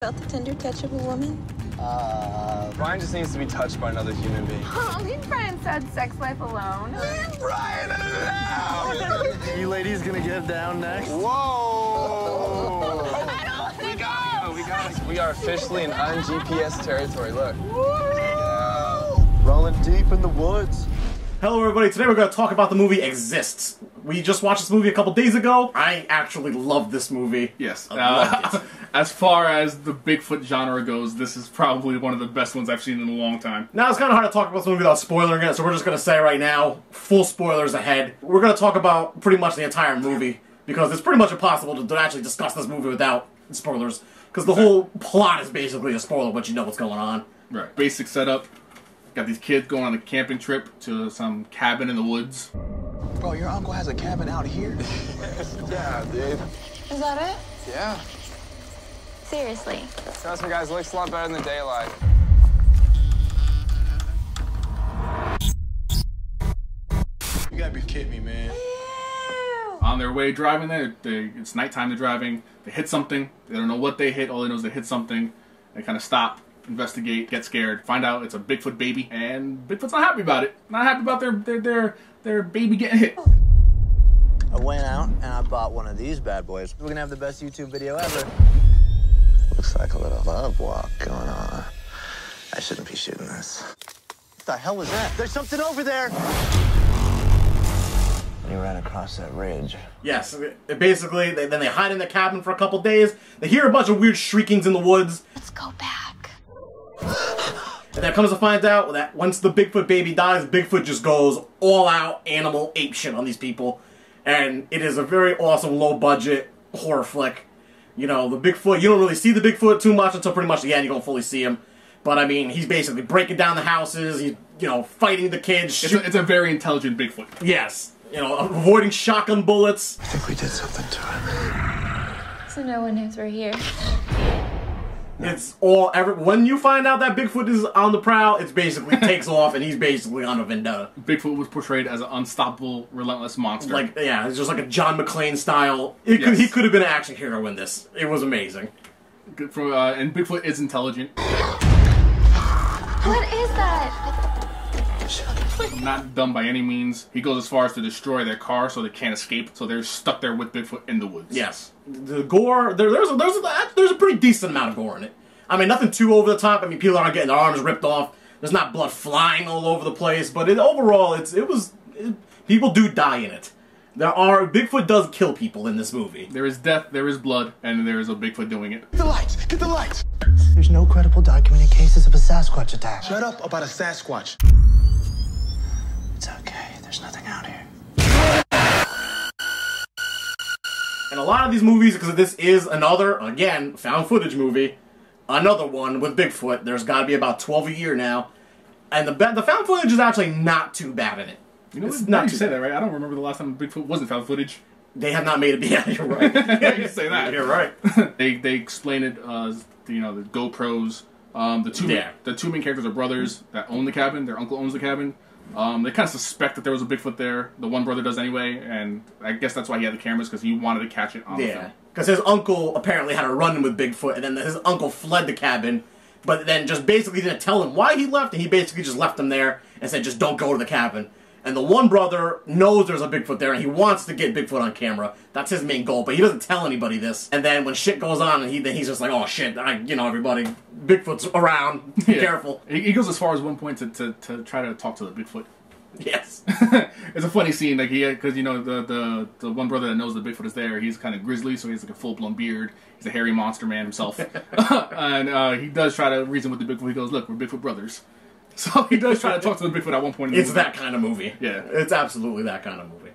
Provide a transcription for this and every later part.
Felt the tender touch of a woman? Brian just needs to be touched by another human being. Oh, me and Brian said sex life alone. Me and Brian alone! You ladies gonna get down next? Whoa! I don't want to go! We are officially in un-GPS territory, look. Rolling deep in the woods. Hello everybody, today we're going to talk about the movie Exists. We just watched this movie a couple days ago. I actually love this movie. Yes. I loved it. As far as the Bigfoot genre goes, this is probably one of the best ones I've seen in a long time. Now it's kind of hard to talk about this movie without spoiling it, so we're just going to say right now, full spoilers ahead. We're going to talk about pretty much the entire movie, because it's pretty much impossible to actually discuss this movie without spoilers, because the whole plot is basically a spoiler, but you know what's going on. Right. Basic setup. Got these kids going on a camping trip to some cabin in the woods. Bro, your uncle has a cabin out here? Yeah, dude. Is that it? Yeah. Seriously. Trust me, guys, looks a lot better than the daylight. You gotta be kidding me, man. On their way driving there, it's nighttime, they're driving. They hit something. They don't know what they hit. All they know is they hit something. They kind of stop, investigate, get scared, find out it's a Bigfoot baby, and Bigfoot's not happy about it. Not happy about their baby getting hit. I went out and I bought one of these bad boys. We're gonna have the best YouTube video ever. Looks like a little love walk going on. I shouldn't be shooting this. What the hell was that? There's something over there! You ran across that ridge. Yes, basically, then they hide in the cabin for a couple days. They hear a bunch of weird shriekings in the woods. Let's go back. And then comes to find out that once the Bigfoot baby dies, Bigfoot just goes all out animal ape shit on these people. And it is a very awesome low budget horror flick. You know, the Bigfoot, you don't really see the Bigfoot too much until pretty much the end you don't fully see him. But I mean, he's basically breaking down the houses, he's, you know, fighting the kids. It's a very intelligent Bigfoot. Yes. You know, avoiding shotgun bullets. I think we did something to him. So no one knows we're here. It's all when you find out that Bigfoot is on the prowl, it's basically takes off and he's basically on a vendetta. Bigfoot was portrayed as an unstoppable, relentless monster. Like, yeah, it's just like a John McClane style. He could have been an action hero in this. It was amazing. And Bigfoot is intelligent. What is that? Not dumb by any means. He goes as far as to destroy their car so they can't escape. So they're stuck there with Bigfoot in the woods. Yes. The gore, there's a pretty decent amount of gore in it. I mean, nothing too over the top. I mean, people aren't getting their arms ripped off. There's not blood flying all over the place. But overall, people do die in it. Bigfoot does kill people in this movie. There is death, there is blood, and there is a Bigfoot doing it. Get the lights! Get the lights! There's no credible documented cases of a Sasquatch attack. Shut up about a Sasquatch. It's okay. There's nothing out here. And a lot of these movies, because this is another, again, found footage movie, another one with Bigfoot. There's got to be about 12 a year now. And the found footage is actually not too bad in it. You know, it's now not you say that, right? I don't remember the last time Bigfoot wasn't found footage. They have not made it. Yeah, you're right. Yeah, you say that. You're right. They explain it as, you know, the GoPros. The two main characters are brothers that own the cabin. Their uncle owns the cabin. They kind of suspect that there was a Bigfoot there. The one brother does anyway, and I guess that's why he had the cameras, because he wanted to catch it on the film. Because his uncle apparently had a run-in with Bigfoot, and then his uncle fled the cabin, but then just basically didn't tell him why he left, and he basically just left him there and said, just don't go to the cabin. And the one brother knows there's a Bigfoot there, and he wants to get Bigfoot on camera. That's his main goal, but he doesn't tell anybody this. And then when shit goes on, and he's just like, oh shit, you know, everybody, Bigfoot's around, be careful. He goes as far as one point to try to talk to the Bigfoot. Yes. It's a funny scene, like because you know the one brother that knows the Bigfoot is there. He's kind of grizzly, so he has like a full blown beard. He's a hairy monster man himself, and he does try to reason with the Bigfoot. He goes, "Look, we're Bigfoot brothers." So he does try to talk to the Bigfoot at one point. It's that kind of movie. Yeah, it's absolutely that kind of movie.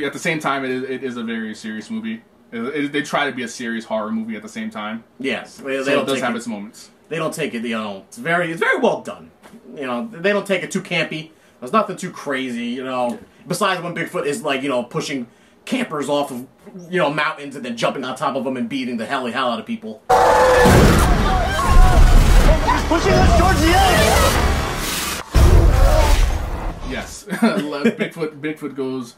At the same time, it is a very serious movie. They try to be a serious horror movie at the same time. Yes, so it does have its moments. They don't take it, you know, it's very well done. You know, they don't take it too campy. There's nothing too crazy, you know. Besides when Bigfoot is, like, you know, pushing campers off of, you know, mountains and then jumping on top of them and beating the hell out of people. He's pushing us towards the edge! Yes. Bigfoot goes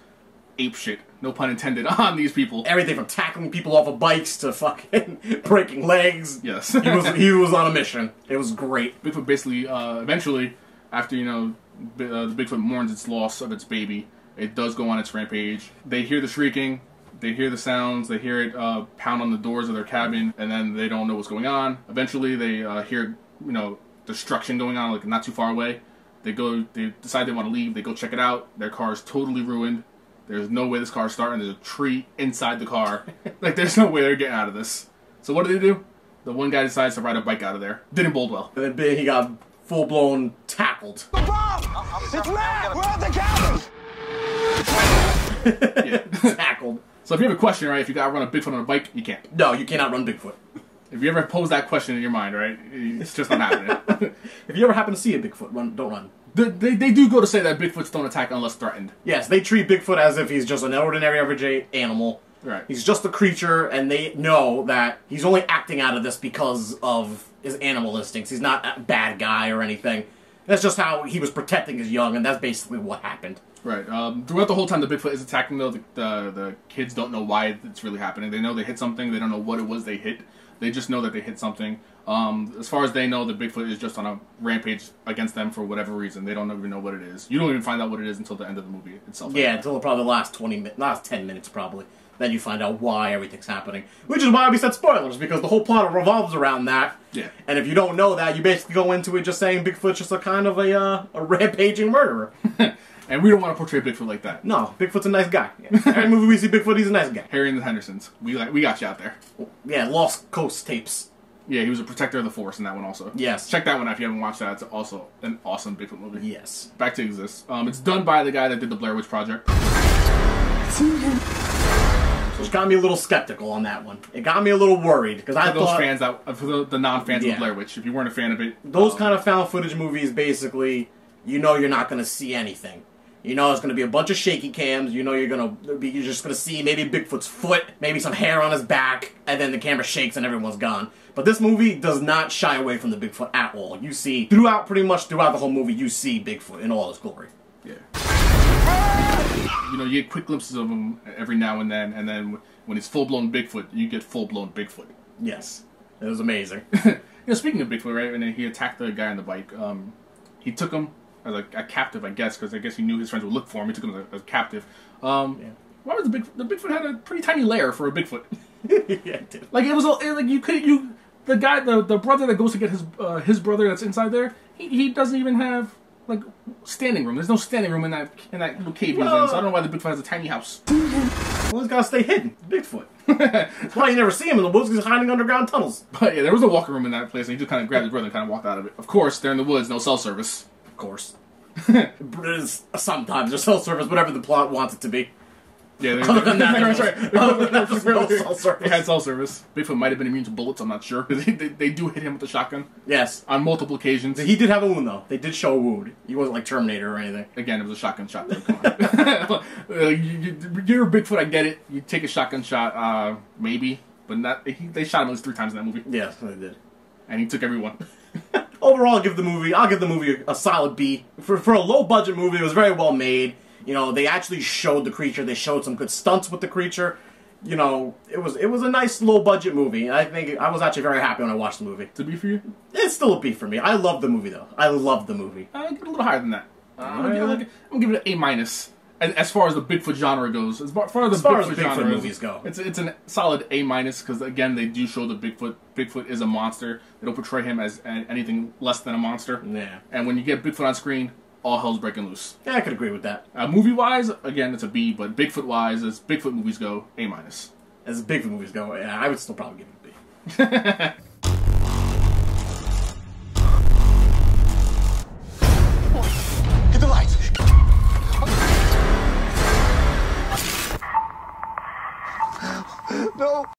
apeshit, no pun intended, on these people. Everything from tackling people off of bikes to fucking breaking legs. Yes. he was on a mission. It was great. Bigfoot basically, eventually, after, you know, the Bigfoot mourns its loss of its baby, it does go on its rampage. They hear the shrieking, they hear the sounds, they hear it pound on the doors of their cabin, and then they don't know what's going on. Eventually, they hear, you know, destruction going on, like not too far away. They decide they want to leave, they go check it out. Their car is totally ruined. There's no way this car is starting. There's a tree inside the car. Like, there's no way they're getting out of this. So what do? The one guy decides to ride a bike out of there. Didn't bode well. And then he got full-blown tackled. The bomb! It's Matt! We're at the cabin! Yeah. Tackled. So if you have a question, right, if you got to run a Bigfoot on a bike, you can't. No, you cannot run Bigfoot. If you ever pose that question in your mind, right, it's just not happening. If you ever happen to see a Bigfoot, don't run. They do go to say that Bigfoots don't attack unless threatened. Yes, they treat Bigfoot as if he's just an ordinary, everyday animal. Right. He's just a creature, and they know that he's only acting out of this because of his animal instincts. He's not a bad guy or anything. That's just how he was protecting his young, and that's basically what happened. Right. Throughout the whole time the Bigfoot is attacking, though, the kids don't know why it's really happening. They know they hit something. They don't know what it was they hit. They just know that they hit something. As far as they know, the Bigfoot is just on a rampage against them for whatever reason. They don't even know what it is. You don't even find out what it is until the end of the movie itself. Yeah, until probably the last 10 minutes, probably. Then you find out why everything's happening. Which is why we said spoilers, because the whole plot revolves around that. Yeah. And if you don't know that, you basically go into it just saying Bigfoot's just a kind of a rampaging murderer. And we don't want to portray Bigfoot like that. No, Bigfoot's a nice guy. Every movie we see Bigfoot, he's a nice guy. Harry and the Hendersons. We got you out there. Yeah, Lost Coast tapes. Yeah, he was a protector of the force in that one also. Yes. Check that one out if you haven't watched that. It's also an awesome Bigfoot movie. Yes. Back to Exist. It's done by the guy that did the Blair Witch Project. Which got me a little skeptical on that one. It got me a little worried, because I thought... For the non-fans of the Blair Witch, if you weren't a fan of it... Those kind of found footage movies, basically, you know you're not going to see anything. You know it's going to be a bunch of shaky cams. You know you're just going to see maybe Bigfoot's foot, maybe some hair on his back, and then the camera shakes and everyone's gone. But this movie does not shy away from the Bigfoot at all. You see, pretty much throughout the whole movie, you see Bigfoot in all his glory. Yeah. You know, you get quick glimpses of him every now and then when he's full-blown Bigfoot, you get full-blown Bigfoot. Yes. It was amazing. You know, speaking of Bigfoot, right, and he attacked the guy on the bike, he took him as a captive, I guess, because I guess he knew his friends would look for him. He took him as a captive. Why was the Bigfoot had a pretty tiny lair for a Bigfoot? Yeah, it did. Like, it was like the guy, the brother that goes to get his brother that's inside there, he doesn't even have, like, standing room. There's no standing room in that little cave he's in, so I don't know why the Bigfoot has a tiny house. Well, he's got to stay hidden. Bigfoot. That's why you never see him in the woods, because he's hiding underground tunnels. But yeah, there was a walker room in that place, and he just kind of grabbed his brother and kind of walked out of it. Of course, they're in the woods, no cell service. Of course. Sometimes there's cell service, whatever the plot wants it to be. Yeah, Other than that, that's right. there's no cell service. They had cell service. Bigfoot might have been immune to bullets, I'm not sure. They do hit him with the shotgun. Yes. On multiple occasions. He did have a wound, though. They did show a wound. He wasn't like Terminator or anything. Again, it was a shotgun shot, though. Come on. You're a Bigfoot, I get it. You take a shotgun shot, maybe. But they shot him at least 3 times in that movie. Yes, they did. And he took everyone. Overall, I'll give the movie a solid B. For a low-budget movie, it was very well made. You know, they actually showed the creature. They showed some good stunts with the creature. You know, it was a nice low-budget movie. I think I was actually very happy when I watched the movie. It's a B for you? It's still a B for me. I love the movie, though. I love the movie. I'll give it a little higher than that. I'm gonna give it an A-. As far as the Bigfoot genre goes, as far as the Bigfoot movies go, it's a solid A-, because again they do show the Bigfoot. Bigfoot is a monster. They don't portray him as anything less than a monster. Yeah. And when you get Bigfoot on screen, all hell's breaking loose. Yeah, I could agree with that. Movie-wise, again, it's a B, but Bigfoot-wise, as Bigfoot movies go, A-. As Bigfoot movies go, yeah, I would still probably give it a B.